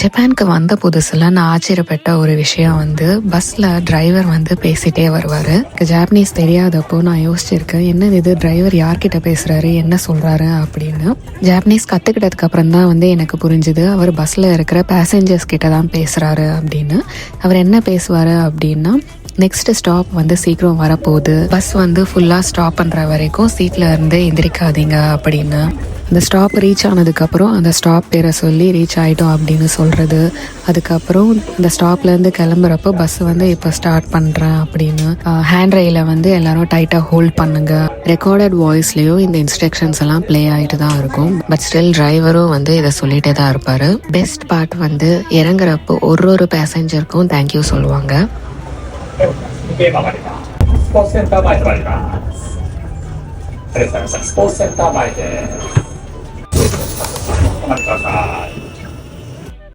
ஜப்பானுக்கு வந்த புதுசுல நான் ஆச்சரியப்பட்ட ஒரு விஷயம் வந்து பஸ்ல டிரைவர் வந்து பேசிட்டே வருவாரு. ஜாப்பனீஸ் தெரியாதப்போ நான் யோசிச்சிருக்கேன், என்ன இது டிரைவர் யார்கிட்ட பேசுறாரு, என்ன சொல்றாரு அப்படின்னு. ஜாப்பனீஸ் கத்துக்கிட்டதுக்கு அப்புறம் தான் வந்து எனக்கு புரிஞ்சுது அவர் பஸ்ல இருக்கிற பேசஞ்சர்ஸ் கிட்ட தான் பேசுறாரு அப்படின்னு. அவர் என்ன பேசுவாரு அப்படின்னா, நெக்ஸ்ட் ஸ்டாப் வந்து சீக்கிரம் வரப்போகுது, பஸ் வந்து ஃபுல்லா ஸ்டாப் பண்ற வரைக்கும் சீட்ல இருந்து எந்திரிக்காதீங்க அப்படின்னு. அந்த ஸ்டாப் ரீச் ஆனதுக்கப்புறம் அந்த ஸ்டாப் பேரை சொல்லி ரீச் ஆகிட்டோம் அப்படின்னு சொல்கிறது. அதுக்கப்புறம் இந்த ஸ்டாப்லேருந்து கிளம்புறப்போ பஸ் வந்து இப்போ ஸ்டார்ட் பண்ணுறேன் அப்படின்னு. ஹேண்ட் ரெயிலை வந்து எல்லாரும் டைட்டாக ஹோல்ட் பண்ணுங்க. ரெக்கார்டட் வாய்ஸ்லேயும் இந்த இன்ஸ்ட்ரக்ஷன்ஸ் எல்லாம் ப்ளே ஆகிட்டு தான் இருக்கும். பட் ஸ்டில் டிரைவரும் வந்து இதை சொல்லிகிட்டே தான் இருப்பார். பெஸ்ட் பார்ட் வந்து இறங்குறப்போ ஒரு பேசஞ்சருக்கும் தேங்க்யூ சொல்லுவாங்க. 時計曲がります。スポーツセンター前となります。ありがとうございました。スポーツセンター前でお待ちください。